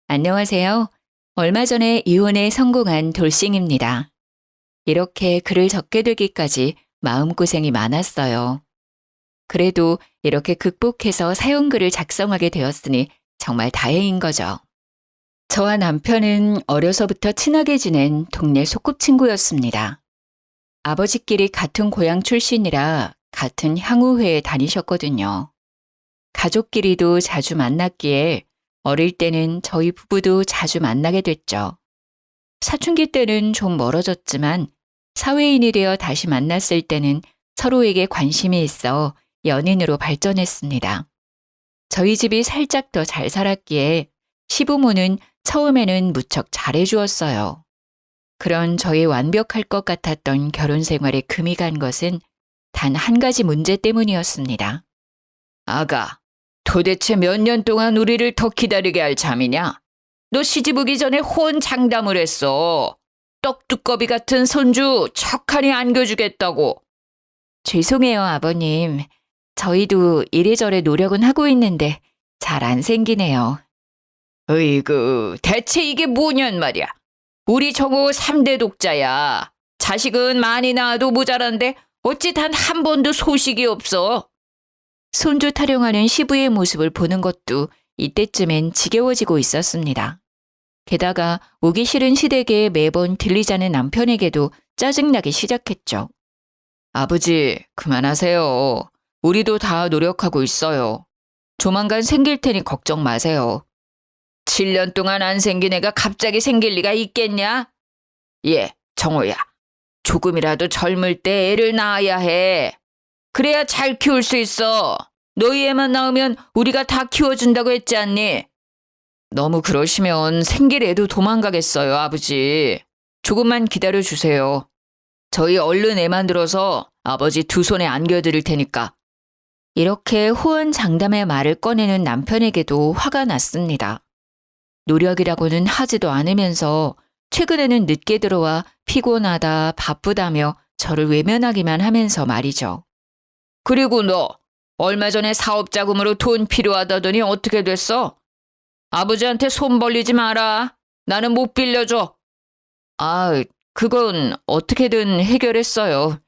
안녕하세요. 얼마 전에 이혼에 성공한 돌싱입니다. 이렇게 글을 적게 되기까지 마음고생이 많았어요. 그래도 이렇게 극복해서 사용글을 작성하게 되었으니 정말 다행인 거죠. 저와 남편은 어려서부터 친하게 지낸 동네 소꿉친구였습니다. 아버지끼리 같은 고향 출신이라 같은 향후회에 다니셨거든요. 가족끼리도 자주 만났기에 어릴 때는 저희 부부도 자주 만나게 됐죠. 사춘기 때는 좀 멀어졌지만 사회인이 되어 다시 만났을 때는 서로에게 관심이 있어 연인으로 발전했습니다. 저희 집이 살짝 더 잘 살았기에 시부모는 처음에는 무척 잘해주었어요. 그런 저의 완벽할 것 같았던 결혼 생활에 금이 간 것은 단 한 가지 문제 때문이었습니다. 아가, 도대체 몇 년 동안 우리를 더 기다리게 할 참이냐? 너 시집 오기 전에 혼 장담을 했어. 떡두꺼비 같은 손주 척하니 안겨주겠다고. 죄송해요, 아버님. 저희도 이래저래 노력은 하고 있는데 잘 안 생기네요. 으이그, 대체 이게 뭐냔 말이야. 우리 정호 3대 독자야. 자식은 많이 낳아도 모자란데 어찌 단 한 번도 소식이 없어. 손주 타령하는 시부의 모습을 보는 것도 이때쯤엔 지겨워지고 있었습니다. 게다가 오기 싫은 시댁에 매번 들리자는 남편에게도 짜증나기 시작했죠. 아버지, 그만하세요. 우리도 다 노력하고 있어요. 조만간 생길 테니 걱정 마세요. 7년 동안 안 생긴 애가 갑자기 생길 리가 있겠냐? 예, 정호야. 조금이라도 젊을 때 애를 낳아야 해. 그래야 잘 키울 수 있어. 너희 애만 낳으면 우리가 다 키워준다고 했지 않니? 너무 그러시면 생길 애도 도망가겠어요, 아버지. 조금만 기다려주세요. 저희 얼른 애 만들어서 아버지 두 손에 안겨드릴 테니까. 이렇게 호언장담의 말을 꺼내는 남편에게도 화가 났습니다. 노력이라고는 하지도 않으면서 최근에는 늦게 들어와 피곤하다, 바쁘다며 저를 외면하기만 하면서 말이죠. 그리고 너 얼마 전에 사업 자금으로 돈 필요하다더니 어떻게 됐어? 아버지한테 손 벌리지 마라. 나는 못 빌려줘. 아, 그건 어떻게든 해결했어요.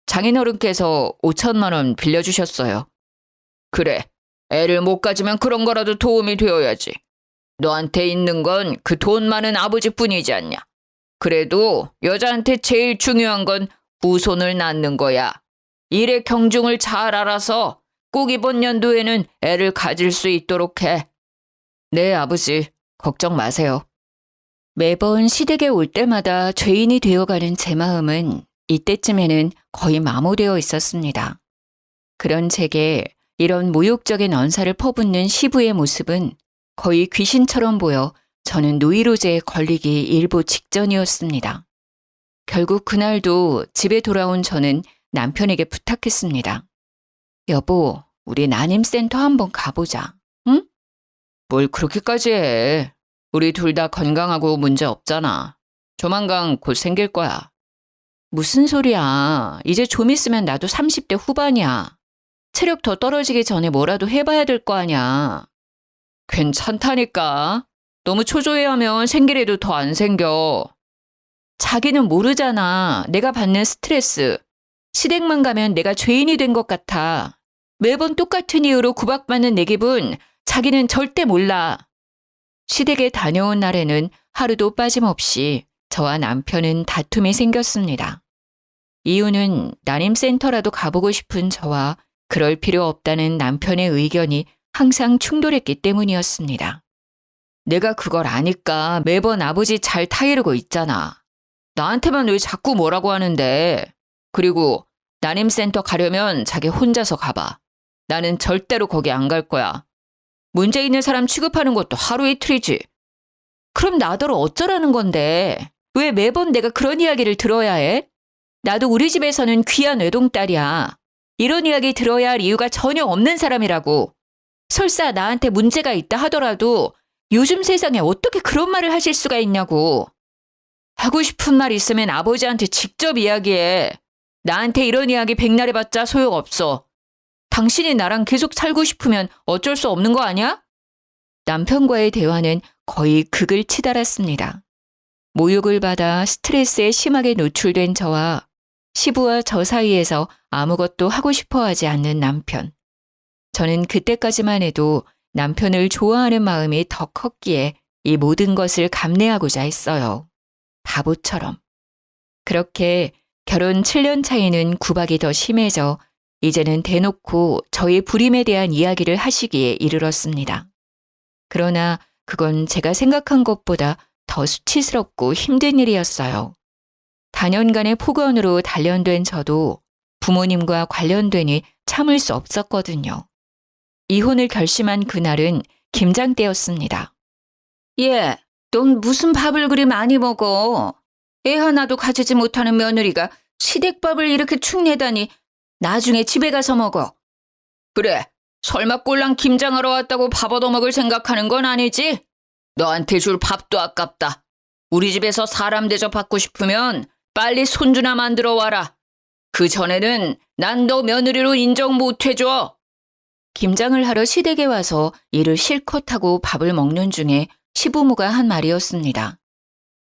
장인어른께서 5천만 원 빌려주셨어요. 그래, 애를 못 가지면 그런 거라도 도움이 되어야지. 너한테 있는 건 그 돈 많은 아버지뿐이지 않냐. 그래도 여자한테 제일 중요한 건 후손을 낳는 거야. 일의 경중을 잘 알아서 꼭 이번 연도에는 애를 가질 수 있도록 해. 네, 아버지. 걱정 마세요. 매번 시댁에 올 때마다 죄인이 되어가는 제 마음은 이때쯤에는 거의 마모되어 있었습니다. 그런 제게 이런 모욕적인 언사를 퍼붓는 시부의 모습은 거의 귀신처럼 보여 저는 노이로제에 걸리기 일보 직전이었습니다. 결국 그날도 집에 돌아온 저는 남편에게 부탁했습니다. 여보, 우리 난임센터 한번 가보자. 응? 뭘 그렇게까지 해. 우리 둘 다 건강하고 문제 없잖아. 조만간 곧 생길 거야. 무슨 소리야. 이제 좀 있으면 나도 30대 후반이야. 체력 더 떨어지기 전에 뭐라도 해봐야 될 거 아냐. 괜찮다니까. 너무 초조해하면 생길 애도 더 안 생겨. 자기는 모르잖아. 내가 받는 스트레스. 시댁만 가면 내가 죄인이 된 것 같아. 매번 똑같은 이유로 구박받는 내 기분 자기는 절대 몰라. 시댁에 다녀온 날에는 하루도 빠짐없이 저와 남편은 다툼이 생겼습니다. 이유는 난임센터라도 가보고 싶은 저와 그럴 필요 없다는 남편의 의견이 항상 충돌했기 때문이었습니다. 내가 그걸 아니까 매번 아버지 잘 타이르고 있잖아. 나한테만 왜 자꾸 뭐라고 하는데. 그리고 난임센터 가려면 자기 혼자서 가봐. 나는 절대로 거기 안 갈 거야. 문제 있는 사람 취급하는 것도 하루 이틀이지. 그럼 나더러 어쩌라는 건데. 왜 매번 내가 그런 이야기를 들어야 해? 나도 우리 집에서는 귀한 외동딸이야. 이런 이야기 들어야 할 이유가 전혀 없는 사람이라고. 설사 나한테 문제가 있다 하더라도 요즘 세상에 어떻게 그런 말을 하실 수가 있냐고. 하고 싶은 말 있으면 아버지한테 직접 이야기해. 나한테 이런 이야기 백날 해봤자 소용없어. 당신이 나랑 계속 살고 싶으면 어쩔 수 없는 거 아니야? 남편과의 대화는 거의 극을 치달았습니다. 모욕을 받아 스트레스에 심하게 노출된 저와 시부와 저 사이에서 아무것도 하고 싶어 하지 않는 남편. 저는 그때까지만 해도 남편을 좋아하는 마음이 더 컸기에 이 모든 것을 감내하고자 했어요. 바보처럼. 그렇게 결혼 7년 차이는 구박이 더 심해져 이제는 대놓고 저의 불임에 대한 이야기를 하시기에 이르렀습니다. 그러나 그건 제가 생각한 것보다 더 수치스럽고 힘든 일이었어요. 다년간의 폭언으로 단련된 저도 부모님과 관련되니 참을 수 없었거든요. 이혼을 결심한 그날은 김장 때였습니다. 얘, 넌 무슨 밥을 그리 많이 먹어? 애 하나도 가지지 못하는 며느리가 시댁밥을 이렇게 축내다니 나중에 집에 가서 먹어. 그래, 설마 꼴랑 김장하러 왔다고 밥 얻어먹을 생각하는 건 아니지? 너한테 줄 밥도 아깝다. 우리 집에서 사람 대접 받고 싶으면 빨리 손주나 만들어 와라. 그 전에는 난 너 며느리로 인정 못 해줘. 김장을 하러 시댁에 와서 일을 실컷 하고 밥을 먹는 중에 시부모가 한 말이었습니다.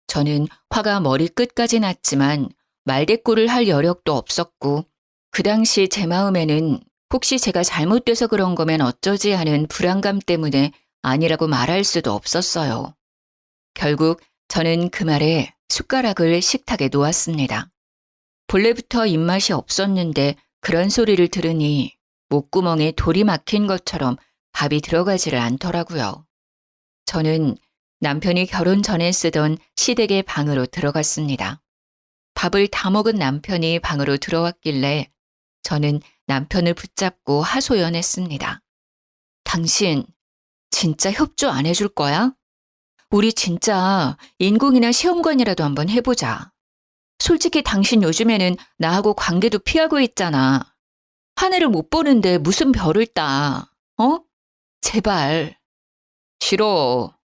저는 화가 머리끝까지 났지만 말대꾸를 할 여력도 없었고 그 당시 제 마음에는 혹시 제가 잘못돼서 그런 거면 어쩌지 하는 불안감 때문에 아니라고 말할 수도 없었어요. 결국 저는 그 말에 숟가락을 식탁에 놓았습니다. 본래부터 입맛이 없었는데 그런 소리를 들으니 목구멍에 돌이 막힌 것처럼 밥이 들어가지를 않더라고요. 저는 남편이 결혼 전에 쓰던 시댁의 방으로 들어갔습니다. 밥을 다 먹은 남편이 방으로 들어왔길래 저는 남편을 붙잡고 하소연했습니다. 당신 진짜 협조 안 해줄 거야? 우리 진짜 인공이나 시험관이라도 한번 해보자. 솔직히 당신 요즘에는 나하고 관계도 피하고 있잖아. 하늘을 못 보는데 무슨 별을 따. 어? 제발. 싫어.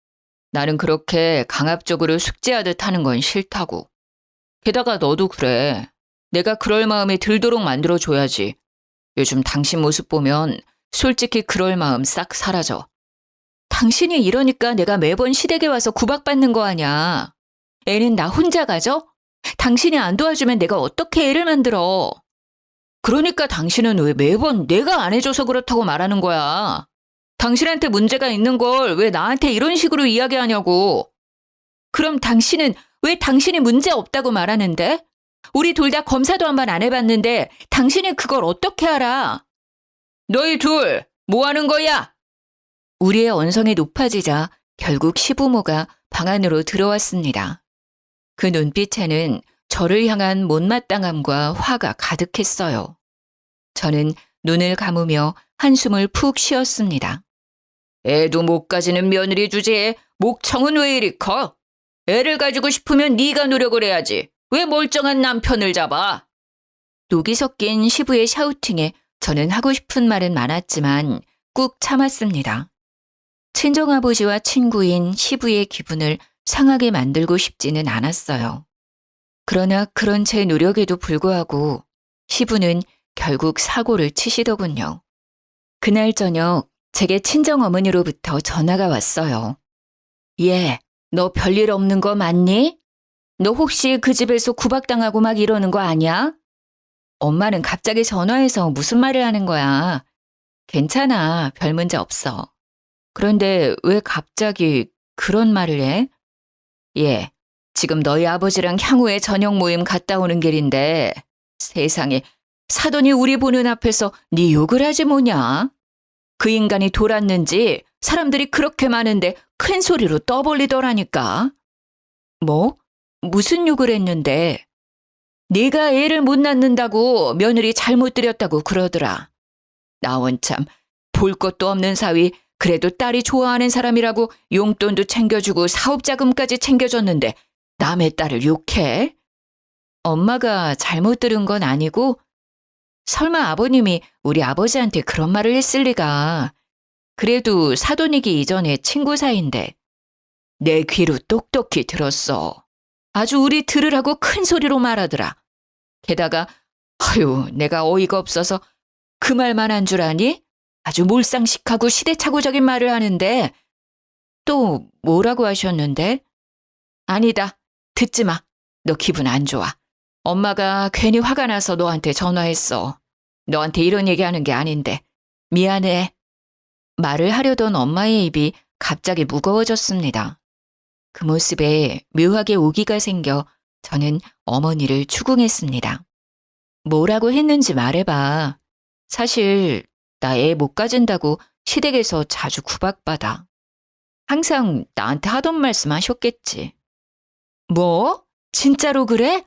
나는 그렇게 강압적으로 숙제하듯 하는 건 싫다고. 게다가 너도 그래. 내가 그럴 마음이 들도록 만들어줘야지. 요즘 당신 모습 보면 솔직히 그럴 마음 싹 사라져. 당신이 이러니까 내가 매번 시댁에 와서 구박받는 거 아냐. 애는 나 혼자 가져? 당신이 안 도와주면 내가 어떻게 애를 만들어. 그러니까 당신은 왜 매번 내가 안 해줘서 그렇다고 말하는 거야. 당신한테 문제가 있는 걸 왜 나한테 이런 식으로 이야기하냐고. 그럼 당신은 왜 당신이 문제 없다고 말하는데? 우리 둘 다 검사도 한 번 안 해봤는데 당신이 그걸 어떻게 알아? 너희 둘 뭐 하는 거야? 우리의 언성이 높아지자 결국 시부모가 방 안으로 들어왔습니다. 그 눈빛에는 저를 향한 못마땅함과 화가 가득했어요. 저는 눈을 감으며 한숨을 푹 쉬었습니다. 애도 못 가지는 며느리 주제에 목청은 왜 이리 커? 애를 가지고 싶으면 네가 노력을 해야지. 왜 멀쩡한 남편을 잡아? 녹이 섞인 시부의 샤우팅에 저는 하고 싶은 말은 많았지만 꾹 참았습니다. 친정아버지와 친구인 시부의 기분을 상하게 만들고 싶지는 않았어요. 그러나 그런 제 노력에도 불구하고 시부는 결국 사고를 치시더군요. 그날 저녁 제게 친정어머니로부터 전화가 왔어요. 얘, 너 별일 없는 거 맞니? 너 혹시 그 집에서 구박당하고 막 이러는 거 아니야? 엄마는 갑자기 전화해서 무슨 말을 하는 거야. 괜찮아, 별 문제 없어. 그런데 왜 갑자기 그런 말을 해? 얘, 지금 너희 아버지랑 향후에 저녁 모임 갔다 오는 길인데 세상에 사돈이 우리 보는 앞에서 네 욕을 하지 뭐냐? 그 인간이 돌았는지 사람들이 그렇게 많은데 큰 소리로 떠벌리더라니까. 뭐? 무슨 욕을 했는데? 네가 애를 못 낳는다고 며느리 잘못 들였다고 그러더라. 나 원참 볼 것도 없는 사위 그래도 딸이 좋아하는 사람이라고 용돈도 챙겨주고 사업자금까지 챙겨줬는데 남의 딸을 욕해? 엄마가 잘못 들은 건 아니고 설마 아버님이 우리 아버지한테 그런 말을 했을 리가. 그래도 사돈이기 이전에 친구 사이인데 내 귀로 똑똑히 들었어. 아주 우리 들으라고 큰 소리로 말하더라. 게다가 아유 내가 어이가 없어서 그 말만 한 줄 아니? 아주 몰상식하고 시대착오적인 말을 하는데 또 뭐라고 하셨는데? 아니다. 듣지 마. 너 기분 안 좋아. 엄마가 괜히 화가 나서 너한테 전화했어. 너한테 이런 얘기하는 게 아닌데. 미안해. 말을 하려던 엄마의 입이 갑자기 무거워졌습니다. 그 모습에 묘하게 오기가 생겨 저는 어머니를 추궁했습니다. 뭐라고 했는지 말해봐. 사실 나 애 못 가진다고 시댁에서 자주 구박받아. 항상 나한테 하던 말씀 하셨겠지. 뭐? 진짜로 그래?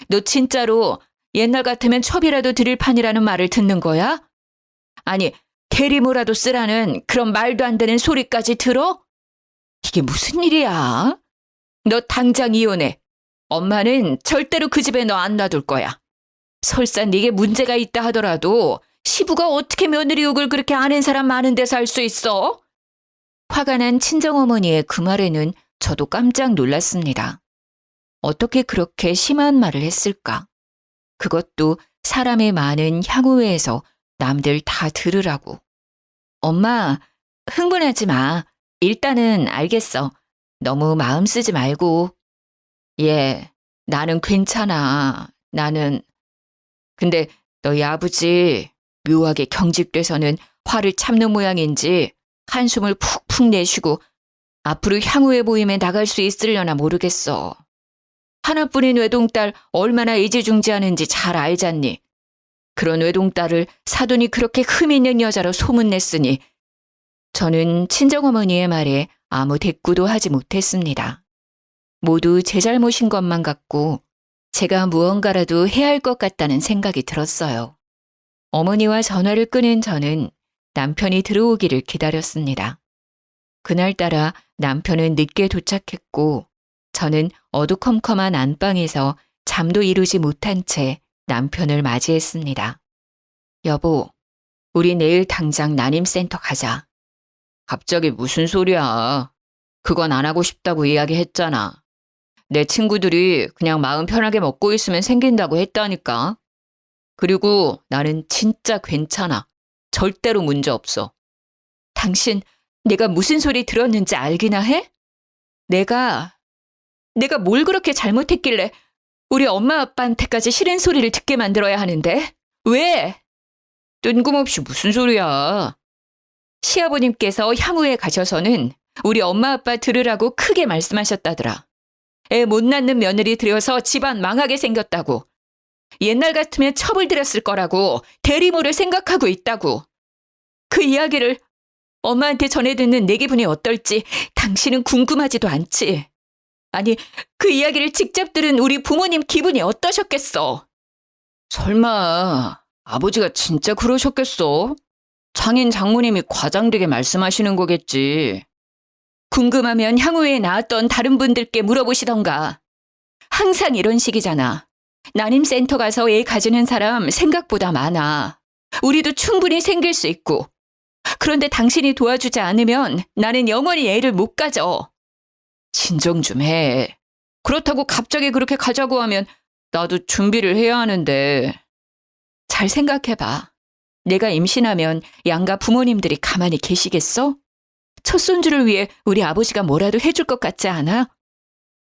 너 진짜로 옛날 같으면 첩이라도 드릴 판이라는 말을 듣는 거야? 아니, 대리모라도 쓰라는 그런 말도 안 되는 소리까지 들어? 이게 무슨 일이야? 너 당장 이혼해. 엄마는 절대로 그 집에 너 안 놔둘 거야. 설사 네게 문제가 있다 하더라도 시부가 어떻게 며느리 욕을 그렇게 아는 사람 많은 데서 할 수 있어? 화가 난 친정어머니의 그 말에는 저도 깜짝 놀랐습니다. 어떻게 그렇게 심한 말을 했을까? 그것도 사람의 많은 향후회에서 남들 다 들으라고. 엄마, 흥분하지 마. 일단은 알겠어. 너무 마음 쓰지 말고. 예, 나는 괜찮아. 나는. 근데 너희 아버지 묘하게 경직돼서는 화를 참는 모양인지 한숨을 푹푹 내쉬고 앞으로 향후의 모임에 나갈 수 있으려나 모르겠어. 하나뿐인 외동딸 얼마나 애지중지하는지 잘 알잖니. 그런 외동딸을 사돈이 그렇게 흠 있는 여자로 소문냈으니 저는 친정어머니의 말에 아무 대꾸도 하지 못했습니다. 모두 제 잘못인 것만 같고 제가 무언가라도 해야 할 것 같다는 생각이 들었어요. 어머니와 전화를 끊은 저는 남편이 들어오기를 기다렸습니다. 그날따라 남편은 늦게 도착했고 저는 어두컴컴한 안방에서 잠도 이루지 못한 채 남편을 맞이했습니다. 여보, 우리 내일 당장 난임센터 가자. 갑자기 무슨 소리야. 그건 안 하고 싶다고 이야기했잖아. 내 친구들이 그냥 마음 편하게 먹고 있으면 생긴다고 했다니까. 그리고 나는 진짜 괜찮아. 절대로 문제 없어. 당신, 내가 무슨 소리 들었는지 알기나 해? 내가 뭘 그렇게 잘못했길래 우리 엄마 아빠한테까지 싫은 소리를 듣게 만들어야 하는데? 왜? 뜬금없이 무슨 소리야. 시아버님께서 향후에 가셔서는 우리 엄마 아빠 들으라고 크게 말씀하셨다더라. 애 못 낳는 며느리 들여서 집안 망하게 생겼다고. 옛날 같으면 첩을 들였을 거라고 대리모를 생각하고 있다고. 그 이야기를 엄마한테 전해 듣는 내 기분이 어떨지 당신은 궁금하지도 않지. 아니, 그 이야기를 직접 들은 우리 부모님 기분이 어떠셨겠어? 설마 아버지가 진짜 그러셨겠어? 장인 장모님이 과장되게 말씀하시는 거겠지. 궁금하면 향후에 낳았던 다른 분들께 물어보시던가. 항상 이런 식이잖아. 난임센터 가서 애 가지는 사람 생각보다 많아. 우리도 충분히 생길 수 있고. 그런데 당신이 도와주지 않으면 나는 영원히 애를 못 가져. 진정 좀 해. 그렇다고 갑자기 그렇게 가자고 하면 나도 준비를 해야 하는데. 잘 생각해봐. 내가 임신하면 양가 부모님들이 가만히 계시겠어? 첫 손주를 위해 우리 아버지가 뭐라도 해줄 것 같지 않아?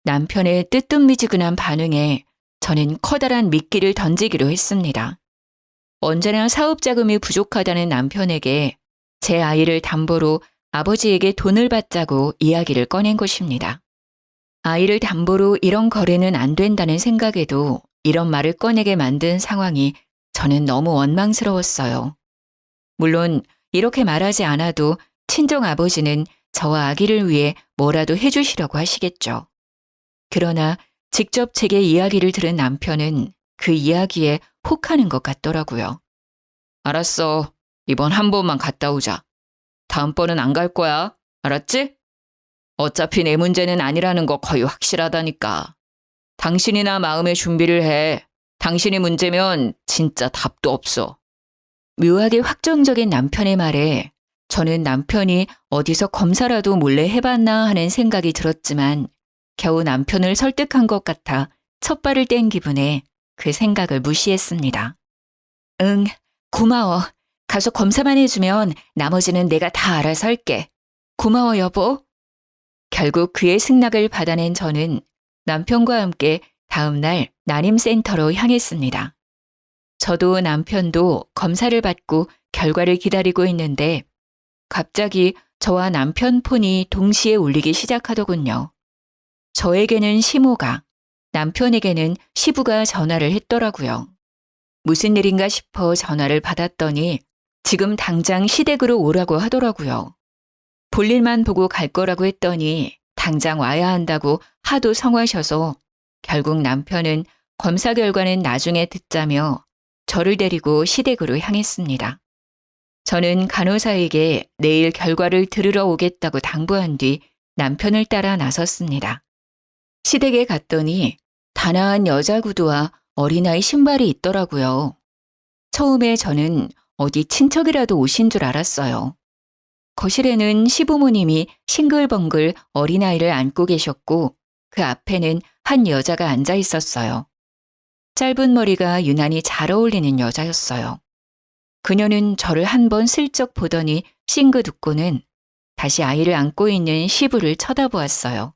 남편의 뜨뜻미지근한 반응에 저는 커다란 미끼를 던지기로 했습니다. 언제나 사업 자금이 부족하다는 남편에게 제 아이를 담보로 아버지에게 돈을 받자고 이야기를 꺼낸 것입니다. 아이를 담보로 이런 거래는 안 된다는 생각에도 이런 말을 꺼내게 만든 상황이 저는 너무 원망스러웠어요. 물론 이렇게 말하지 않아도 친정 아버지는 저와 아기를 위해 뭐라도 해주시려고 하시겠죠. 그러나 직접 제게 이야기를 들은 남편은 그 이야기에 혹하는 것 같더라고요. 알았어. 이번 한 번만 갔다 오자. 다음번은 안 갈 거야. 알았지? 어차피 내 문제는 아니라는 거 거의 확실하다니까. 당신이나 마음의 준비를 해. 당신이 문제면 진짜 답도 없어. 묘하게 확정적인 남편의 말에 저는 남편이 어디서 검사라도 몰래 해봤나 하는 생각이 들었지만 겨우 남편을 설득한 것 같아 첫발을 뗀 기분에 그 생각을 무시했습니다. 응, 고마워. 가서 검사만 해주면 나머지는 내가 다 알아서 할게. 고마워, 여보. 결국 그의 승낙을 받아낸 저는 남편과 함께 다음 날 난임센터로 향했습니다. 저도 남편도 검사를 받고 결과를 기다리고 있는데 갑자기 저와 남편 폰이 동시에 울리기 시작하더군요. 저에게는 시모가, 남편에게는 시부가 전화를 했더라고요. 무슨 일인가 싶어 전화를 받았더니 지금 당장 시댁으로 오라고 하더라고요. 볼일만 보고 갈 거라고 했더니 당장 와야 한다고 하도 성화셔서 결국 남편은 검사 결과는 나중에 듣자며 저를 데리고 시댁으로 향했습니다. 저는 간호사에게 내일 결과를 들으러 오겠다고 당부한 뒤 남편을 따라 나섰습니다. 시댁에 갔더니 단아한 여자 구두와 어린아이 신발이 있더라고요. 처음에 저는 어디 친척이라도 오신 줄 알았어요. 거실에는 시부모님이 싱글벙글 어린아이를 안고 계셨고 그 앞에는 한 여자가 앉아 있었어요. 짧은 머리가 유난히 잘 어울리는 여자였어요. 그녀는 저를 한 번 슬쩍 보더니 싱긋 웃고는 다시 아이를 안고 있는 시부를 쳐다보았어요.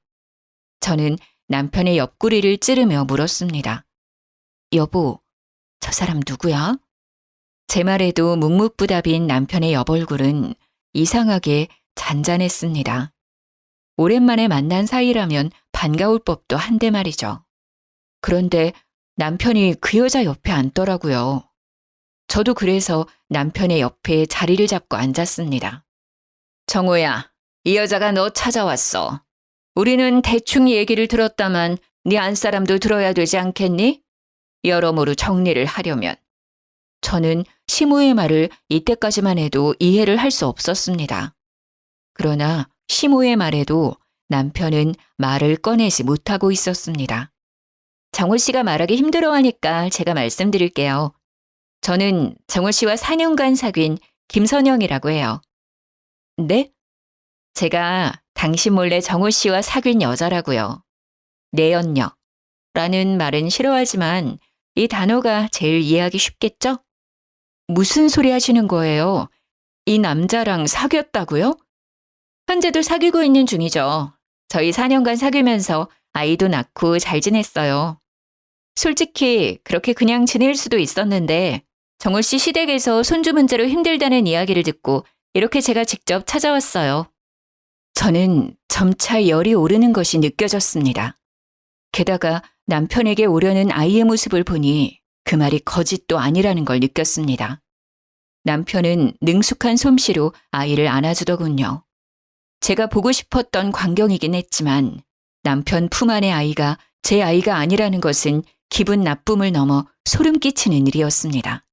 저는 남편의 옆구리를 찌르며 물었습니다. 여보, 저 사람 누구야? 제 말에도 묵묵부답인 남편의 옆얼굴은 이상하게 잔잔했습니다. 오랜만에 만난 사이라면 반가울 법도 한데 말이죠. 그런데 남편이 그 여자 옆에 앉더라고요. 저도 그래서 남편의 옆에 자리를 잡고 앉았습니다. 정호야, 이 여자가 너 찾아왔어. 우리는 대충 얘기를 들었다만 네 안사람도 들어야 되지 않겠니? 여러모로 정리를 하려면. 저는 시모의 말을 이때까지만 해도 이해를 할 수 없었습니다. 그러나 시모의 말에도 남편은 말을 꺼내지 못하고 있었습니다. 정호 씨가 말하기 힘들어하니까 제가 말씀드릴게요. 저는 정호 씨와 4년간 사귄 김선영이라고 해요. 네? 제가 당신 몰래 정호 씨와 사귄 여자라고요. 내연녀 라는 말은 싫어하지만 이 단어가 제일 이해하기 쉽겠죠? 무슨 소리 하시는 거예요? 이 남자랑 사귀었다고요? 현재도 사귀고 있는 중이죠. 저희 4년간 사귀면서 아이도 낳고 잘 지냈어요. 솔직히 그렇게 그냥 지낼 수도 있었는데 정호 씨 시댁에서 손주 문제로 힘들다는 이야기를 듣고 이렇게 제가 직접 찾아왔어요. 저는 점차 열이 오르는 것이 느껴졌습니다. 게다가 남편에게 오려는 아이의 모습을 보니 그 말이 거짓도 아니라는 걸 느꼈습니다. 남편은 능숙한 솜씨로 아이를 안아주더군요. 제가 보고 싶었던 광경이긴 했지만 남편 품 안의 아이가 제 아이가 아니라는 것은 기분 나쁨을 넘어 소름 끼치는 일이었습니다.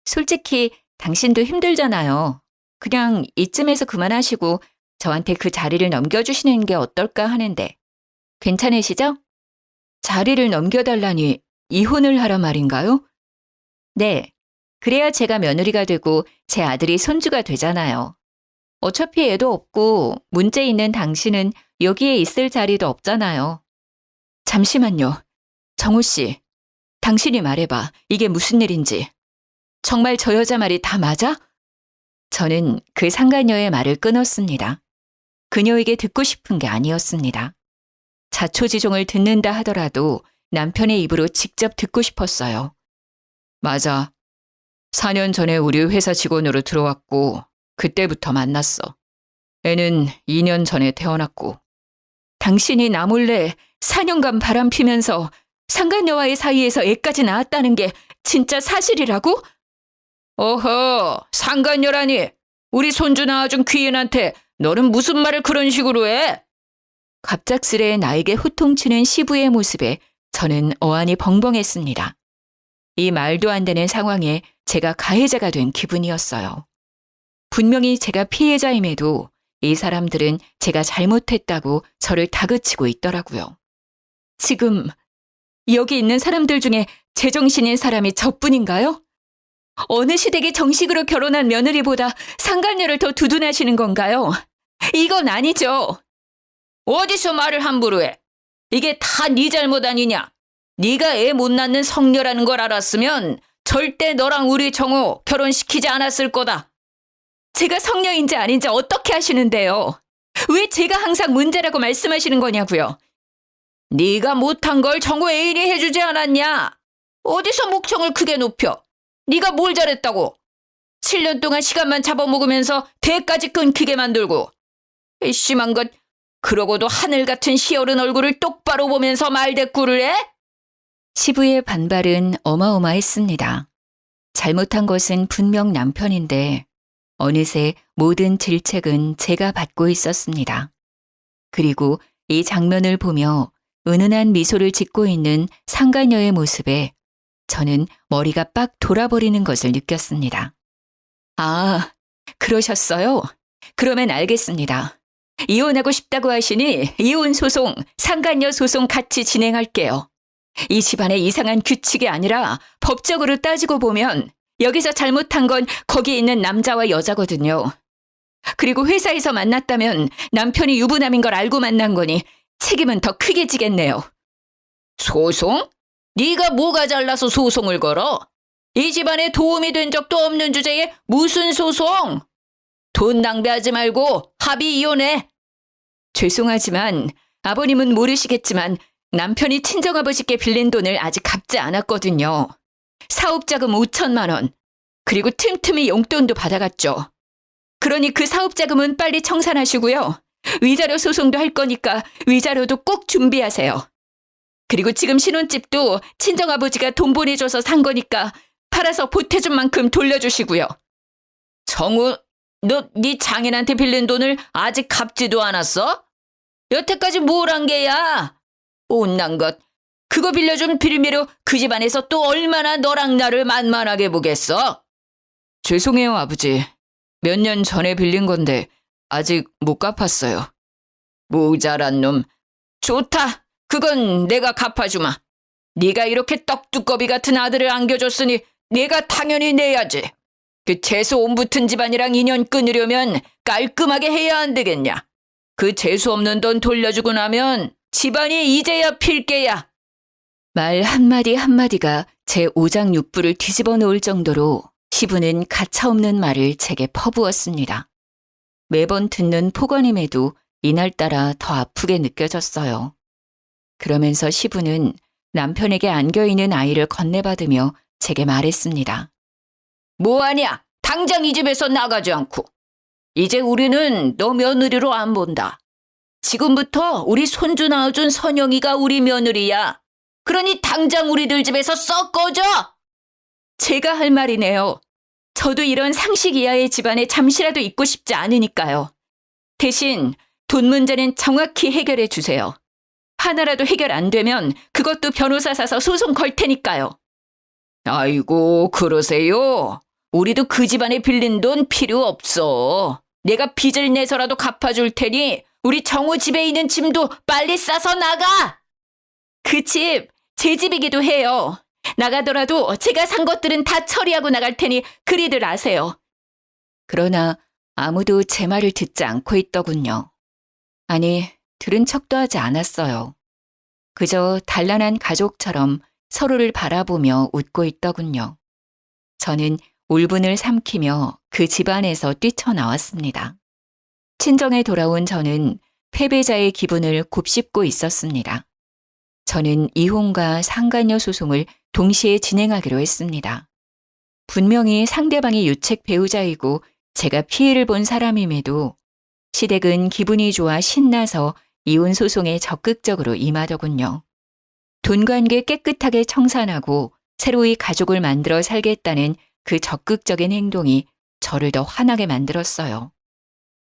솔직히 당신도 힘들잖아요. 그냥 이쯤에서 그만하시고 저한테 그 자리를 넘겨주시는 게 어떨까 하는데 괜찮으시죠? 자리를 넘겨달라니 이혼을 하란 말인가요? 네, 그래야 제가 며느리가 되고 제 아들이 손주가 되잖아요. 어차피 애도 없고 문제 있는 당신은 여기에 있을 자리도 없잖아요. 잠시만요. 정호 씨, 당신이 말해봐. 이게 무슨 일인지. 정말 저 여자 말이 다 맞아? 저는 그 상간녀의 말을 끊었습니다. 그녀에게 듣고 싶은 게 아니었습니다. 자초지종을 듣는다 하더라도 남편의 입으로 직접 듣고 싶었어요. 맞아. 4년 전에 우리 회사 직원으로 들어왔고 그때부터 만났어. 애는 2년 전에 태어났고. 당신이 나 몰래 4년간 바람피면서 상간녀와의 사이에서 애까지 낳았다는 게 진짜 사실이라고? 어허, 상간녀라니. 우리 손주 낳아준 귀인한테 너는 무슨 말을 그런 식으로 해? 갑작스레 나에게 호통치는 시부의 모습에 저는 어안이 벙벙했습니다. 이 말도 안 되는 상황에 제가 가해자가 된 기분이었어요. 분명히 제가 피해자임에도 이 사람들은 제가 잘못했다고 저를 다그치고 있더라고요. 지금 여기 있는 사람들 중에 제정신인 사람이 저뿐인가요? 어느 시댁에 정식으로 결혼한 며느리보다 상간녀를 더 두둔하시는 건가요? 이건 아니죠. 어디서 말을 함부로 해? 이게 다 네 잘못 아니냐? 네가 애 못 낳는 성녀라는 걸 알았으면 절대 너랑 우리 정호 결혼시키지 않았을 거다. 제가 성녀인지 아닌지 어떻게 아시는데요? 왜 제가 항상 문제라고 말씀하시는 거냐고요? 네가 못한 걸 정우 애인이 해주지 않았냐? 어디서 목청을 크게 높여? 네가 뭘 잘했다고? 7년 동안 시간만 잡아먹으면서 대까지 끊기게 만들고. 이 심한 것, 그러고도 하늘 같은 시어른 얼굴을 똑바로 보면서 말대꾸를 해? 시부의 반발은 어마어마했습니다. 잘못한 것은 분명 남편인데 어느새 모든 질책은 제가 받고 있었습니다. 그리고 이 장면을 보며 은은한 미소를 짓고 있는 상간녀의 모습에 저는 머리가 빡 돌아버리는 것을 느꼈습니다. 아, 그러셨어요? 그러면 알겠습니다. 이혼하고 싶다고 하시니 이혼 소송, 상간녀 소송 같이 진행할게요. 이 집안의 이상한 규칙이 아니라 법적으로 따지고 보면 여기서 잘못한 건 거기 있는 남자와 여자거든요. 그리고 회사에서 만났다면 남편이 유부남인 걸 알고 만난 거니 책임은 더 크게 지겠네요. 소송? 네가 뭐가 잘나서 소송을 걸어? 이 집안에 도움이 된 적도 없는 주제에 무슨 소송? 돈 낭비하지 말고 합의 이혼해. 죄송하지만 아버님은 모르시겠지만 남편이 친정아버지께 빌린 돈을 아직 갚지 않았거든요. 사업자금 5천만 원, 그리고 틈틈이 용돈도 받아갔죠. 그러니 그 사업자금은 빨리 청산하시고요. 위자료 소송도 할 거니까 위자료도 꼭 준비하세요. 그리고 지금 신혼집도 친정아버지가 돈 보내줘서 산 거니까 팔아서 보태준 만큼 돌려주시고요. 정우, 너 네 장인한테 빌린 돈을 아직 갚지도 않았어? 여태까지 뭘 한 게야? 못난 것. 그거 빌려준 빌미로 그 집안에서 또 얼마나 너랑 나를 만만하게 보겠어? 죄송해요, 아버지. 몇 년 전에 빌린 건데 아직 못 갚았어요. 모자란 놈. 좋다. 그건 내가 갚아주마. 네가 이렇게 떡두꺼비 같은 아들을 안겨줬으니 내가 당연히 내야지. 그 재수 온 붙은 집안이랑 인연 끊으려면 깔끔하게 해야 안 되겠냐. 그 재수 없는 돈 돌려주고 나면 집안이 이제야 필게야. 말 한마디 한마디가 제 오장육부를 뒤집어 놓을 정도로 시부는 가차없는 말을 제게 퍼부었습니다. 매번 듣는 폭언임에도 이날따라 더 아프게 느껴졌어요. 그러면서 시부는 남편에게 안겨있는 아이를 건네받으며 제게 말했습니다. 뭐하냐? 당장 이 집에서 나가지 않고. 이제 우리는 너 며느리로 안 본다. 지금부터 우리 손주 낳아준 선영이가 우리 며느리야. 그러니 당장 우리들 집에서 썩 꺼져! 제가 할 말이네요. 저도 이런 상식 이하의 집안에 잠시라도 있고 싶지 않으니까요. 대신 돈 문제는 정확히 해결해 주세요. 하나라도 해결 안 되면 그것도 변호사 사서 소송 걸 테니까요. 아이고, 그러세요? 우리도 그 집안에 빌린 돈 필요 없어. 내가 빚을 내서라도 갚아줄 테니 우리 정우 집에 있는 짐도 빨리 싸서 나가! 그 집, 제 집이기도 해요. 나가더라도 제가 산 것들은 다 처리하고 나갈 테니 그리들 아세요. 그러나 아무도 제 말을 듣지 않고 있더군요. 아니, 들은 척도 하지 않았어요. 그저 단란한 가족처럼 서로를 바라보며 웃고 있더군요. 저는 울분을 삼키며 그 집안에서 뛰쳐나왔습니다. 친정에 돌아온 저는 패배자의 기분을 곱씹고 있었습니다. 저는 이혼과 상간녀 소송을 동시에 진행하기로 했습니다. 분명히 상대방이 유책 배우자이고 제가 피해를 본 사람임에도 시댁은 기분이 좋아 신나서 이혼 소송에 적극적으로 임하더군요. 돈 관계 깨끗하게 청산하고 새로이 가족을 만들어 살겠다는 그 적극적인 행동이 저를 더 화나게 만들었어요.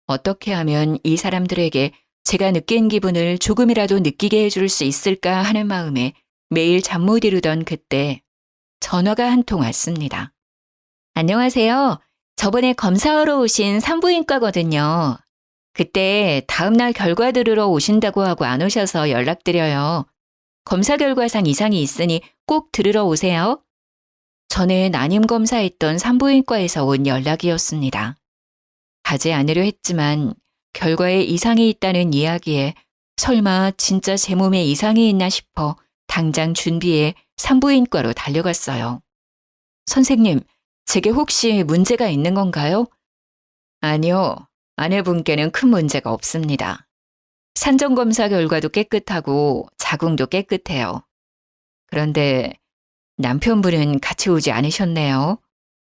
어떻게 하면 이 사람들에게 제가 느낀 기분을 조금이라도 느끼게 해줄 수 있을까 하는 마음에 매일 잠 못 이루던 그때 전화가 한 통 왔습니다. 안녕하세요. 저번에 검사하러 오신 산부인과거든요. 그때 다음날 결과 들으러 오신다고 하고 안 오셔서 연락드려요. 검사 결과상 이상이 있으니 꼭 들으러 오세요. 전에 난임 검사했던 산부인과에서 온 연락이었습니다. 가지 않으려 했지만 결과에 이상이 있다는 이야기에 설마 진짜 제 몸에 이상이 있나 싶어 당장 준비해 산부인과로 달려갔어요. 선생님, 제게 혹시 문제가 있는 건가요? 아니요. 아내분께는 큰 문제가 없습니다. 산정검사 결과도 깨끗하고 자궁도 깨끗해요. 그런데 남편분은 같이 오지 않으셨네요.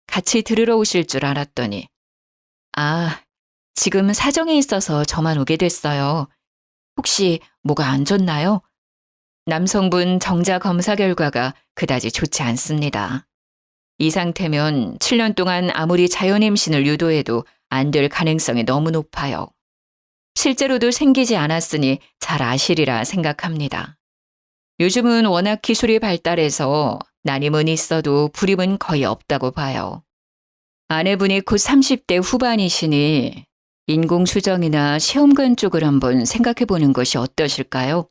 같이 들으러 오실 줄 알았더니. 아, 지금 사정이 있어서 저만 오게 됐어요. 혹시 뭐가 안 좋나요? 남성분 정자 검사 결과가 그다지 좋지 않습니다. 이 상태면 7년 동안 아무리 자연 임신을 유도해도 안 될 가능성이 너무 높아요. 실제로도 생기지 않았으니 잘 아시리라 생각합니다. 요즘은 워낙 기술이 발달해서 난임은 있어도 불임은 거의 없다고 봐요. 아내분이 곧 30대 후반이시니 인공수정이나 시험관 쪽을 한번 생각해 보는 것이 어떠실까요?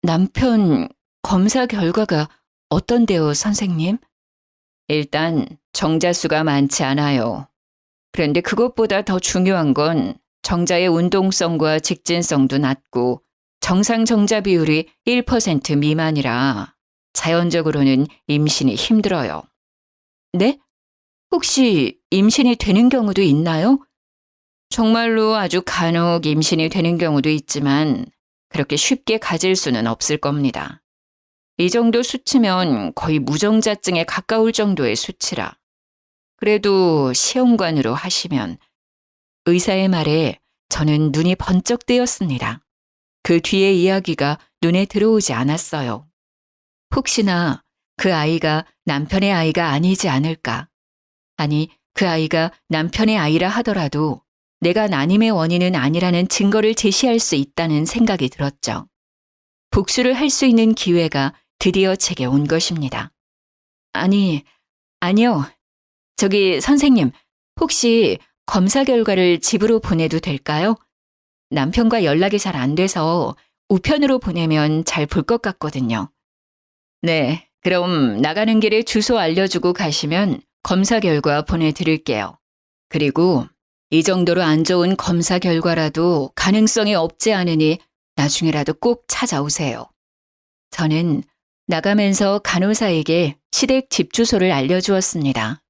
남편 검사 결과가 어떤데요, 선생님? 일단 정자수가 많지 않아요. 그런데 그것보다 더 중요한 건 정자의 운동성과 직진성도 낮고 정상 정자 비율이 1% 미만이라 자연적으로는 임신이 힘들어요. 네? 혹시 임신이 되는 경우도 있나요? 정말로 아주 간혹 임신이 되는 경우도 있지만 그렇게 쉽게 가질 수는 없을 겁니다. 이 정도 수치면 거의 무정자증에 가까울 정도의 수치라. 그래도 시험관으로 하시면 의사의 말에 저는 눈이 번쩍 뜨였습니다. 그 뒤의 이야기가 눈에 들어오지 않았어요. 혹시나 그 아이가 남편의 아이가 아니지 않을까? 아니, 그 아이가 남편의 아이라 하더라도 내가 난임의 원인은 아니라는 증거를 제시할 수 있다는 생각이 들었죠. 복수를 할 수 있는 기회가 드디어 제게 온 것입니다. 아니요. 저기 선생님, 혹시 검사 결과를 집으로 보내도 될까요? 남편과 연락이 잘 안 돼서 우편으로 보내면 잘 볼 것 같거든요. 네, 그럼 나가는 길에 주소 알려주고 가시면 검사 결과 보내드릴게요. 그리고 이 정도로 안 좋은 검사 결과라도 가능성이 없지 않으니 나중에라도 꼭 찾아오세요. 저는 나가면서 간호사에게 시댁 집 주소를 알려주었습니다.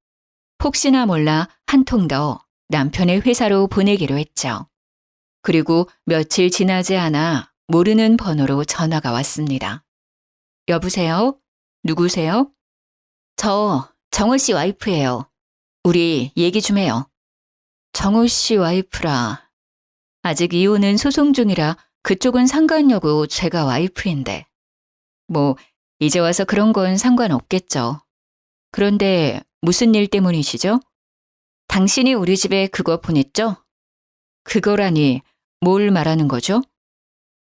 혹시나 몰라 한 통 더 남편의 회사로 보내기로 했죠. 그리고 며칠 지나지 않아 모르는 번호로 전화가 왔습니다. 여보세요? 누구세요? 저 정호 씨 와이프예요. 우리 얘기 좀 해요. 정호 씨 와이프라. 아직 이혼은 소송 중이라 그쪽은 상관여고 제가 와이프인데. 뭐 이제 와서 그런 건 상관없겠죠. 그런데 무슨 일 때문이시죠? 당신이 우리 집에 그거 보냈죠? 그거라니 뭘 말하는 거죠?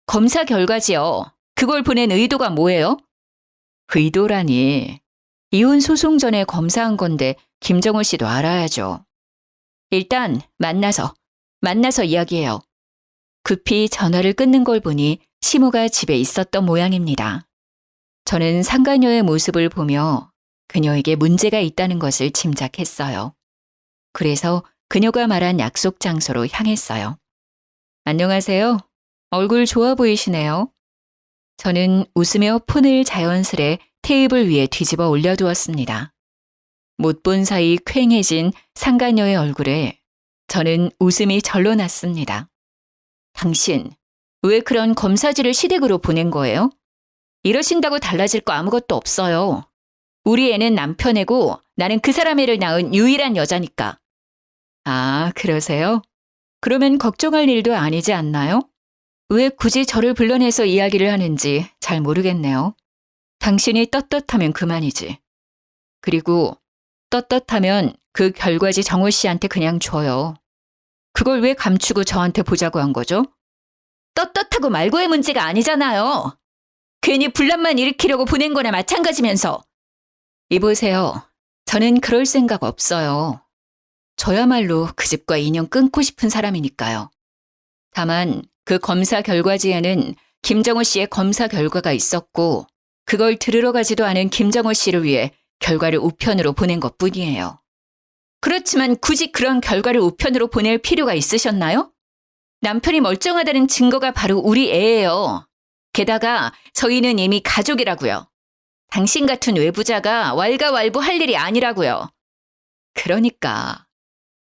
검사 결과지요. 그걸 보낸 의도가 뭐예요? 의도라니. 이혼 소송 전에 검사한 건데 김정호 씨도 알아야죠. 일단 만나서 이야기해요. 급히 전화를 끊는 걸 보니 시모가 집에 있었던 모양입니다. 저는 상간녀의 모습을 보며 그녀에게 문제가 있다는 것을 짐작했어요. 그래서 그녀가 말한 약속 장소로 향했어요. 안녕하세요. 얼굴 좋아 보이시네요. 저는 웃으며 폰을 자연스레 테이블 위에 뒤집어 올려두었습니다. 못 본 사이 퀭해진 상간녀의 얼굴에 저는 웃음이 절로 났습니다. 당신, 왜 그런 검사지를 시댁으로 보낸 거예요? 이러신다고 달라질 거 아무것도 없어요. 우리 애는 남편 애고 나는 그 사람 애를 낳은 유일한 여자니까. 아, 그러세요? 그러면 걱정할 일도 아니지 않나요? 왜 굳이 저를 불러내서 이야기를 하는지 잘 모르겠네요. 당신이 떳떳하면 그만이지. 그리고 떳떳하면 그 결과지 정호 씨한테 그냥 줘요. 그걸 왜 감추고 저한테 보자고 한 거죠? 떳떳하고 말고의 문제가 아니잖아요. 괜히 분란만 일으키려고 보낸 거나 마찬가지면서. 이보세요. 저는 그럴 생각 없어요. 저야말로 그 집과 인연 끊고 싶은 사람이니까요. 다만 그 검사 결과지에는 김정호 씨의 검사 결과가 있었고 그걸 들으러 가지도 않은 김정호 씨를 위해 결과를 우편으로 보낸 것뿐이에요. 그렇지만 굳이 그런 결과를 우편으로 보낼 필요가 있으셨나요? 남편이 멀쩡하다는 증거가 바로 우리 애예요. 게다가 저희는 이미 가족이라고요. 당신 같은 외부자가 왈가왈부할 일이 아니라고요. 그러니까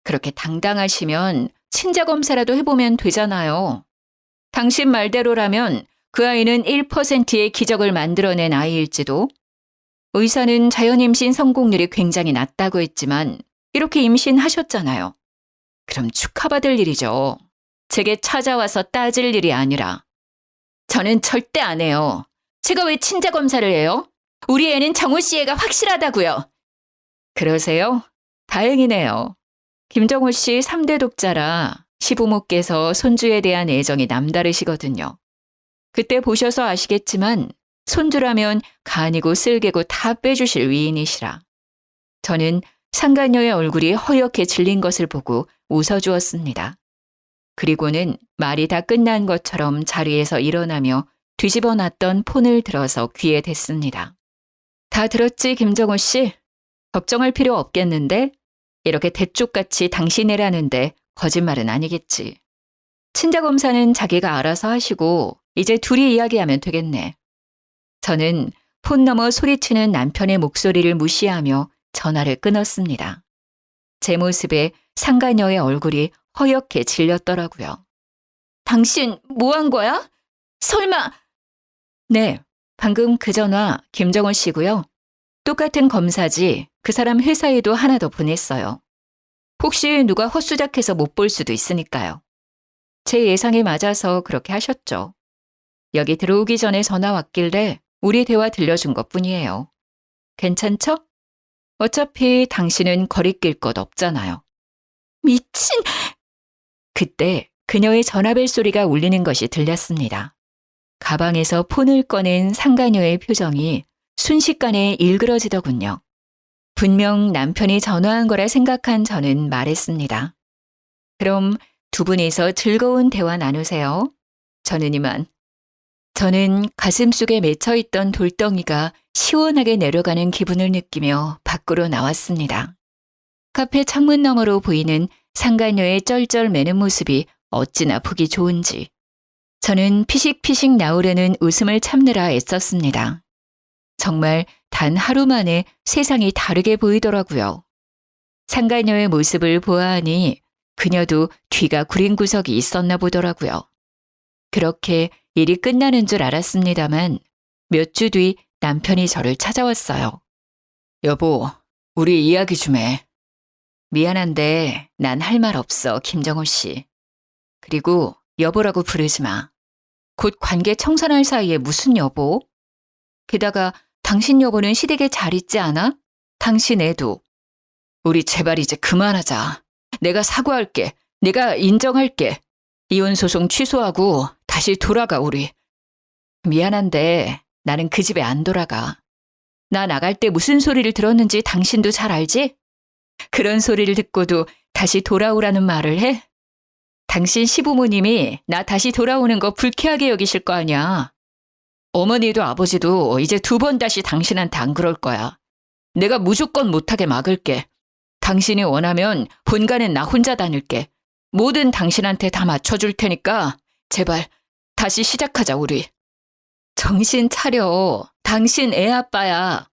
그렇게 당당하시면 친자 검사라도 해보면 되잖아요. 당신 말대로라면 그 아이는 1%의 기적을 만들어낸 아이일지도. 의사는 자연임신 성공률이 굉장히 낮다고 했지만 이렇게 임신하셨잖아요. 그럼 축하받을 일이죠. 제게 찾아와서 따질 일이 아니라. 저는 절대 안 해요. 제가 왜 친자 검사를 해요? 우리 애는 정우 씨 애가 확실하다고요. 그러세요? 다행이네요. 김정우 씨 3대 독자라 시부모께서 손주에 대한 애정이 남다르시거든요. 그때 보셔서 아시겠지만 손주라면 간이고 쓸개고 다 빼주실 위인이시라. 저는 상간녀의 얼굴이 허옇게 질린 것을 보고 웃어주었습니다. 그리고는 말이 다 끝난 것처럼 자리에서 일어나며 뒤집어 놨던 폰을 들어서 귀에 댔습니다. 다 들었지, 김정우 씨? 걱정할 필요 없겠는데? 이렇게 대쪽같이 당신애라는데 거짓말은 아니겠지. 친자 검사는 자기가 알아서 하시고 이제 둘이 이야기하면 되겠네. 저는 폰 너머 소리치는 남편의 목소리를 무시하며 전화를 끊었습니다. 제 모습에 상간녀의 얼굴이 허옇게 질렸더라고요. 당신 뭐 한 거야? 설마... 네, 방금 그 전화 김정원 씨고요. 똑같은 검사지 그 사람 회사에도 하나 더 보냈어요. 혹시 누가 헛수작해서 못 볼 수도 있으니까요. 제 예상에 맞아서 그렇게 하셨죠. 여기 들어오기 전에 전화 왔길래 우리 대화 들려준 것뿐이에요. 괜찮죠? 어차피 당신은 거리낄 것 없잖아요. 미친... 그때 그녀의 전화벨 소리가 울리는 것이 들렸습니다. 가방에서 폰을 꺼낸 상가녀의 표정이 순식간에 일그러지더군요. 분명 남편이 전화한 거라 생각한 저는 말했습니다. 그럼 두 분이서 즐거운 대화 나누세요. 저는 이만. 저는 가슴속에 맺혀있던 돌덩이가 시원하게 내려가는 기분을 느끼며 밖으로 나왔습니다. 카페 창문 너머로 보이는 상간녀의 쩔쩔매는 모습이 어찌나 보기 좋은지. 저는 피식피식 나오려는 웃음을 참느라 애썼습니다. 정말 단 하루 만에 세상이 다르게 보이더라고요. 상간녀의 모습을 보아하니 그녀도 뒤가 구린 구석이 있었나 보더라고요. 그렇게 일이 끝나는 줄 알았습니다만 몇 주 뒤 남편이 저를 찾아왔어요. 여보, 우리 이야기 좀 해. 미안한데 난 할 말 없어, 김정호 씨. 그리고 여보라고 부르지 마. 곧 관계 청산할 사이에 무슨 여보? 게다가 당신 여보는 시댁에 잘 있지 않아? 당신 애도. 우리 제발 이제 그만하자. 내가 사과할게. 내가 인정할게. 이혼 소송 취소하고 다시 돌아가 우리. 미안한데 나는 그 집에 안 돌아가. 나 나갈 때 무슨 소리를 들었는지 당신도 잘 알지? 그런 소리를 듣고도 다시 돌아오라는 말을 해? 당신 시부모님이 나 다시 돌아오는 거 불쾌하게 여기실 거 아니야. 어머니도 아버지도 이제 2번 다시 당신한테 안 그럴 거야. 내가 무조건 못하게 막을게. 당신이 원하면 본가는 나 혼자 다닐게. 뭐든 당신한테 다 맞춰줄 테니까 제발 다시 시작하자 우리. 정신 차려. 당신 애 아빠야.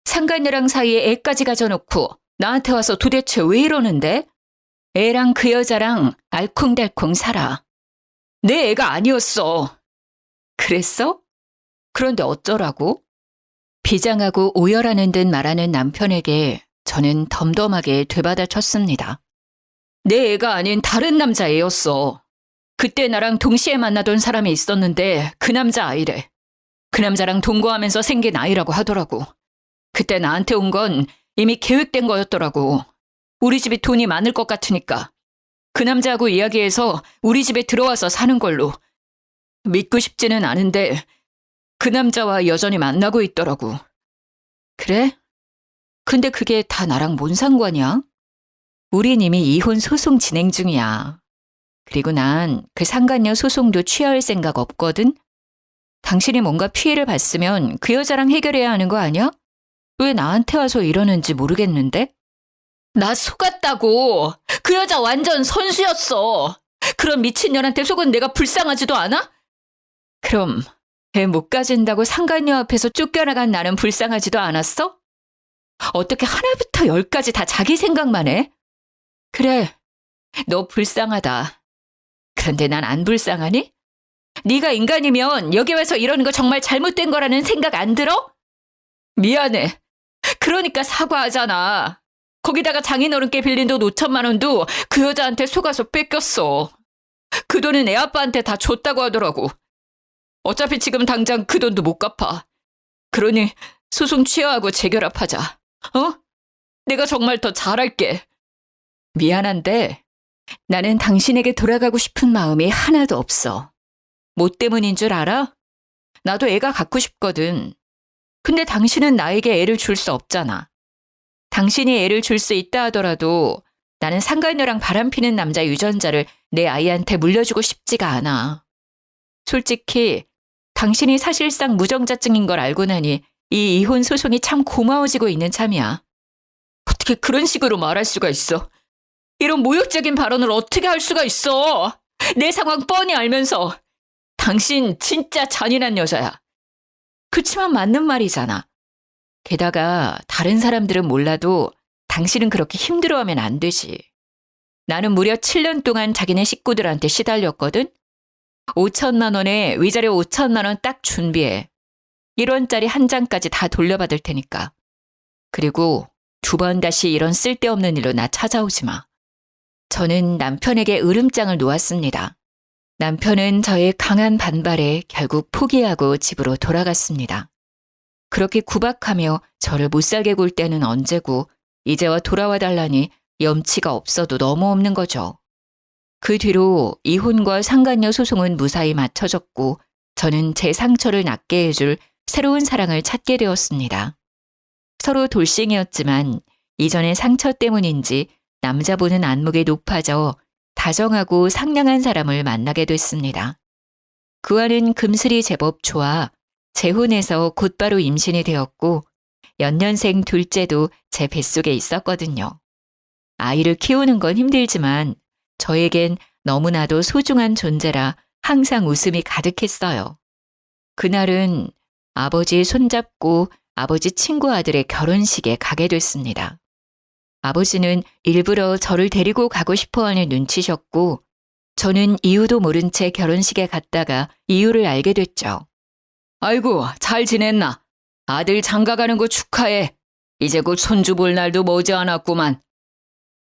상간녀랑 사이에 애까지 가져놓고 나한테 와서 도대체 왜 이러는데? 애랑 그 여자랑 알콩달콩 살아. 내 애가 아니었어. 그랬어? 그런데 어쩌라고? 비장하고 오열하는 듯 말하는 남편에게 저는 덤덤하게 되받아쳤습니다. 내 애가 아닌 다른 남자애였어. 그때 나랑 동시에 만나던 사람이 있었는데 그 남자 아이래. 그 남자랑 동거하면서 생긴 아이라고 하더라고. 그때 나한테 온 건 이미 계획된 거였더라고. 우리 집이 돈이 많을 것 같으니까. 그 남자하고 이야기해서 우리 집에 들어와서 사는 걸로. 믿고 싶지는 않은데 그 남자와 여전히 만나고 있더라고. 그래? 근데 그게 다 나랑 뭔 상관이야? 우린 이미 이혼 소송 진행 중이야. 그리고 난 그 상간녀 소송도 취하할 생각 없거든? 당신이 뭔가 피해를 봤으면 그 여자랑 해결해야 하는 거 아니야? 왜 나한테 와서 이러는지 모르겠는데? 나 속았다고! 그 여자 완전 선수였어! 그런 미친년한테 속은 내가 불쌍하지도 않아? 그럼 애 못 가진다고 상간녀 앞에서 쫓겨나간 나는 불쌍하지도 않았어? 어떻게 하나부터 10까지 다 자기 생각만 해? 그래, 너 불쌍하다. 그런데 난 안 불쌍하니? 네가 인간이면 여기 와서 이러는 거 정말 잘못된 거라는 생각 안 들어? 미안해. 그러니까 사과하잖아. 거기다가 장인어른께 빌린 돈 5천만 원도 그 여자한테 속아서 뺏겼어. 그 돈은 애 아빠한테 다 줬다고 하더라고. 어차피 지금 당장 그 돈도 못 갚아. 그러니 소송 취하하고 재결합하자. 어? 내가 정말 더 잘할게. 미안한데 나는 당신에게 돌아가고 싶은 마음이 하나도 없어. 뭐 때문인 줄 알아? 나도 애가 갖고 싶거든. 근데 당신은 나에게 애를 줄 수 없잖아. 당신이 애를 줄 수 있다 하더라도 나는 상간녀랑 바람피는 남자 유전자를 내 아이한테 물려주고 싶지가 않아. 솔직히 당신이 사실상 무정자증인 걸 알고 나니 이 이혼 소송이 참 고마워지고 있는 참이야. 어떻게 그런 식으로 말할 수가 있어? 이런 모욕적인 발언을 어떻게 할 수가 있어? 내 상황 뻔히 알면서. 당신 진짜 잔인한 여자야. 그치만 맞는 말이잖아. 게다가 다른 사람들은 몰라도 당신은 그렇게 힘들어하면 안 되지. 나는 무려 7년 동안 자기네 식구들한테 시달렸거든. 5천만 원에 위자료 5천만 원 딱 준비해. 1원짜리 한 장까지 다 돌려받을 테니까. 그리고 2번 다시 이런 쓸데없는 일로 나 찾아오지 마. 저는 남편에게 으름장을 놓았습니다. 남편은 저의 강한 반발에 결국 포기하고 집으로 돌아갔습니다. 그렇게 구박하며 저를 못살게 굴 때는 언제고 이제와 돌아와 달라니 염치가 없어도 너무 없는 거죠. 그 뒤로 이혼과 상간녀 소송은 무사히 마쳐졌고 저는 제 상처를 낫게 해줄 새로운 사랑을 찾게 되었습니다. 서로 돌싱이었지만 이전의 상처 때문인지 남자 보는 안목이 높아져 다정하고 상냥한 사람을 만나게 됐습니다. 그와는 금슬이 제법 좋아 재혼해서 곧바로 임신이 되었고 연년생 둘째도 제 뱃속에 있었거든요. 아이를 키우는 건 힘들지만 저에겐 너무나도 소중한 존재라 항상 웃음이 가득했어요. 그날은 아버지 손잡고 아버지 친구 아들의 결혼식에 가게 됐습니다. 아버지는 일부러 저를 데리고 가고 싶어하는 눈치셨고 저는 이유도 모른 채 결혼식에 갔다가 이유를 알게 됐죠. 아이고, 잘 지냈나? 아들 장가가는 거 축하해. 이제 곧 손주 볼 날도 머지않았구만.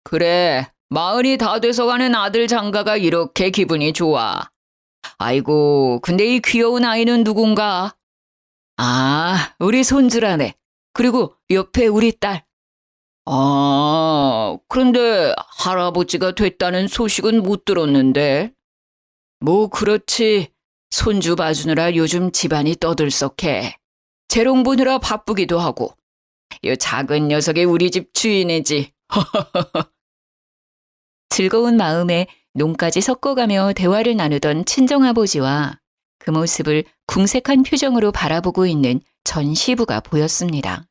그래, 40이 다 돼서 가는 아들 장가가 이렇게 기분이 좋아. 아이고, 근데 이 귀여운 아이는 누군가? 아, 우리 손주라네. 그리고 옆에 우리 딸. 아, 그런데 할아버지가 됐다는 소식은 못 들었는데. 뭐 그렇지. 손주 봐주느라 요즘 집안이 떠들썩해. 재롱 보느라 바쁘기도 하고. 이 작은 녀석이 우리 집 주인이지. 즐거운 마음에 농까지 섞어가며 대화를 나누던 친정아버지와 그 모습을 궁색한 표정으로 바라보고 있는 전 시부가 보였습니다.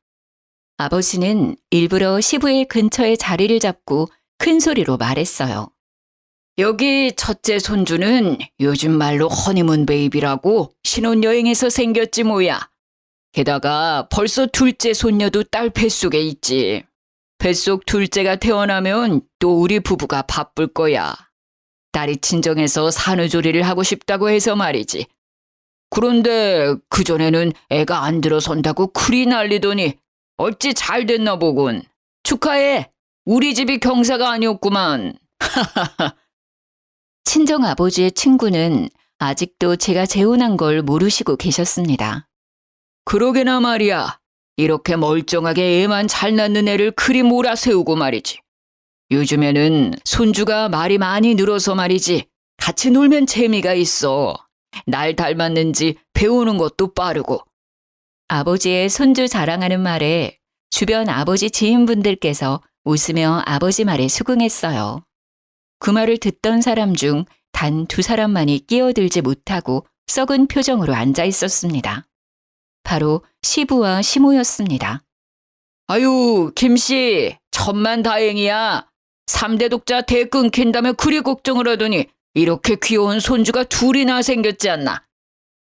아버지는 일부러 시부의 근처에 자리를 잡고 큰 소리로 말했어요. 여기 첫째 손주는 요즘 말로 허니문 베이비라고 신혼여행에서 생겼지 뭐야. 게다가 벌써 둘째 손녀도 딸 뱃속에 있지. 뱃속 둘째가 태어나면 또 우리 부부가 바쁠 거야. 딸이 친정에서 산후조리를 하고 싶다고 해서 말이지. 그런데 그전에는 애가 안 들어선다고 그리 난리더니 어찌 잘 됐나 보군. 축하해. 우리 집이 경사가 아니었구만. 친정아버지의 친구는 아직도 제가 재혼한 걸 모르시고 계셨습니다. 그러게나 말이야. 이렇게 멀쩡하게 애만 잘 낳는 애를 그리 몰아세우고 말이지. 요즘에는 손주가 말이 많이 늘어서 말이지. 같이 놀면 재미가 있어. 날 닮았는지 배우는 것도 빠르고. 아버지의 손주 자랑하는 말에 주변 아버지 지인분들께서 웃으며 아버지 말에 수긍했어요. 그 말을 듣던 사람 중 단 2사람만이 끼어들지 못하고 썩은 표정으로 앉아 있었습니다. 바로 시부와 시모였습니다. 아유, 김씨, 천만다행이야. 3대 독자 대 끊긴다며 그리 걱정을 하더니 이렇게 귀여운 손주가 둘이나 생겼지 않나.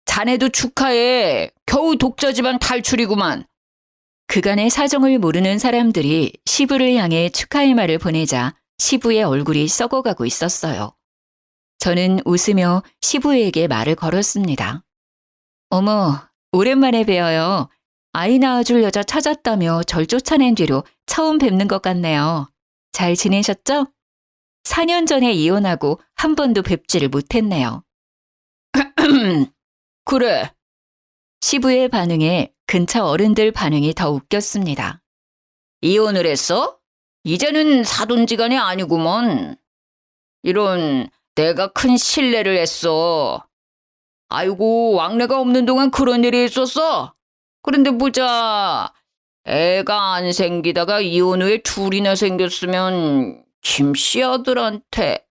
자네도 축하해. 겨우 독자 집안 탈출이구만. 그간의 사정을 모르는 사람들이 시부를 향해 축하의 말을 보내자 시부의 얼굴이 썩어가고 있었어요. 저는 웃으며 시부에게 말을 걸었습니다. 어머, 오랜만에 뵈어요. 아이 낳아줄 여자 찾았다며 절 쫓아낸 뒤로 처음 뵙는 것 같네요. 잘 지내셨죠? 4년 전에 이혼하고 한 번도 뵙지를 못했네요. 그래. 시부의 반응에 근처 어른들 반응이 더 웃겼습니다. 이혼을 했어? 이제는 사돈지간이 아니구먼. 이런, 내가 큰 실례를 했어. 아이고, 왕래가 없는 동안 그런 일이 있었어? 그런데 보자. 애가 안 생기다가 이혼 후에 둘이나 생겼으면 김씨 아들한테.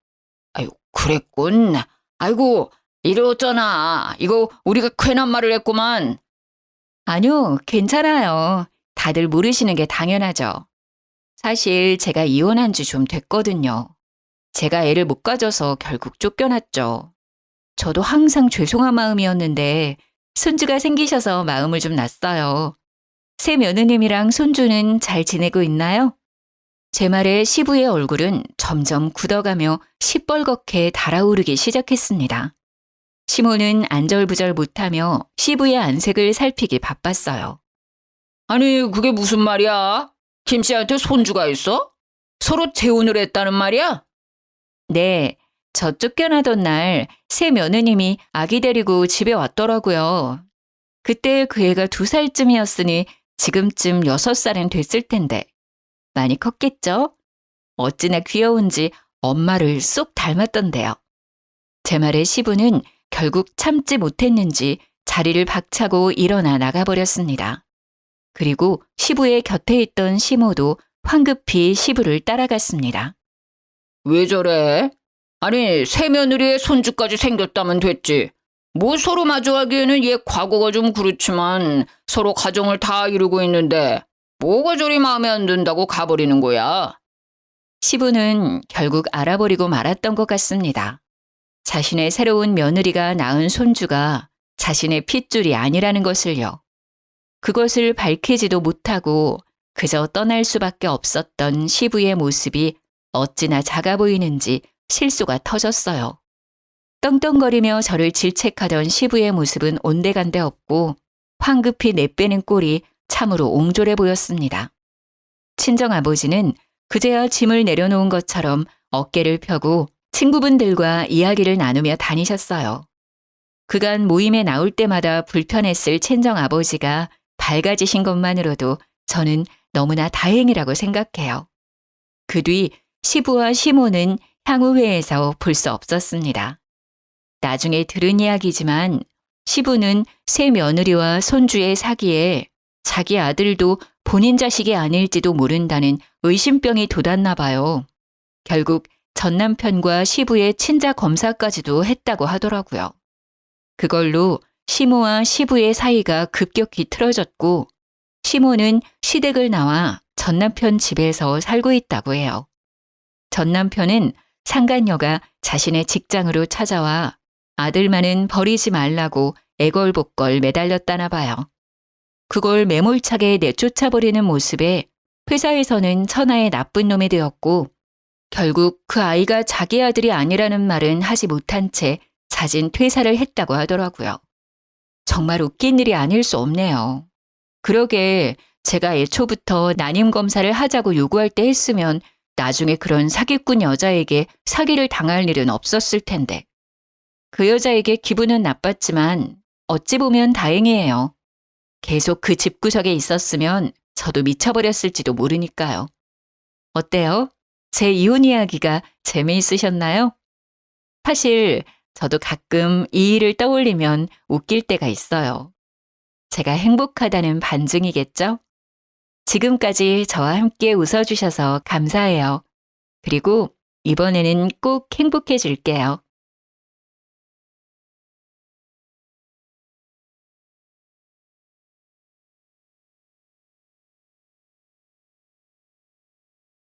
아유, 그랬군. 아이고, 이러잖아. 이거 우리가 괜한 말을 했구만. 아니요, 괜찮아요. 다들 모르시는 게 당연하죠. 사실 제가 이혼한 지 좀 됐거든요. 제가 애를 못 가져서 결국 쫓겨났죠. 저도 항상 죄송한 마음이었는데 손주가 생기셔서 마음을 좀 놨어요. 새 며느님이랑 손주는 잘 지내고 있나요? 제 말에 시부의 얼굴은 점점 굳어가며 시뻘겋게 달아오르기 시작했습니다. 시모는 안절부절 못하며 시부의 안색을 살피기 바빴어요. 아니, 그게 무슨 말이야? 김씨한테 손주가 있어? 서로 재혼을 했다는 말이야? 네, 저 쫓겨나던 날 새 며느님이 아기 데리고 집에 왔더라고요. 그때 그 애가 2살쯤이었으니 지금쯤 6살은 됐을 텐데 많이 컸겠죠? 어찌나 귀여운지 엄마를 쏙 닮았던데요. 제 말에 시부는 결국 참지 못했는지 자리를 박차고 일어나 나가버렸습니다. 그리고 시부의 곁에 있던 시모도 황급히 시부를 따라갔습니다. 왜 저래? 아니, 새 며느리의 손주까지 생겼다면 됐지. 뭐 서로 마주하기에는 얘 과거가 좀 그렇지만 서로 가정을 다 이루고 있는데 뭐가 저리 마음에 안 든다고 가버리는 거야? 시부는 결국 알아버리고 말았던 것 같습니다. 자신의 새로운 며느리가 낳은 손주가 자신의 핏줄이 아니라는 것을요. 그것을 밝히지도 못하고 그저 떠날 수밖에 없었던 시부의 모습이 어찌나 작아 보이는지 실수가 터졌어요. 떵떵거리며 저를 질책하던 시부의 모습은 온데간데 없고 황급히 내빼는 꼴이 참으로 옹졸해 보였습니다. 친정아버지는 그제야 짐을 내려놓은 것처럼 어깨를 펴고 친구분들과 이야기를 나누며 다니셨어요. 그간 모임에 나올 때마다 불편했을 친정아버지가 밝아지신 것만으로도 저는 너무나 다행이라고 생각해요. 그 뒤 시부와 시모는 향후회에서 볼 수 없었습니다. 나중에 들은 이야기지만 시부는 새 며느리와 손주의 사기에 자기 아들도 본인 자식이 아닐지도 모른다는 의심병이 돋았나 봐요. 결국 전 남편과 시부의 친자 검사까지도 했다고 하더라고요. 그걸로 시모와 시부의 사이가 급격히 틀어졌고 시모는 시댁을 나와 전 남편 집에서 살고 있다고 해요. 전 남편은 상간녀가 자신의 직장으로 찾아와 아들만은 버리지 말라고 애걸복걸 매달렸다나 봐요. 그걸 매몰차게 내쫓아버리는 모습에 회사에서는 천하의 나쁜 놈이 되었고 결국 그 아이가 자기 아들이 아니라는 말은 하지 못한 채 자진 퇴사를 했다고 하더라고요. 정말 웃긴 일이 아닐 수 없네요. 그러게 제가 애초부터 난임 검사를 하자고 요구할 때 했으면 나중에 그런 사기꾼 여자에게 사기를 당할 일은 없었을 텐데. 그 여자에게 기분은 나빴지만 어찌 보면 다행이에요. 계속 그 집구석에 있었으면 저도 미쳐버렸을지도 모르니까요. 어때요? 제 이혼 이야기가 재미있으셨나요? 사실 저도 가끔 이 일을 떠올리면 웃길 때가 있어요. 제가 행복하다는 반증이겠죠? 지금까지 저와 함께 웃어주셔서 감사해요. 그리고 이번에는 꼭 행복해질게요.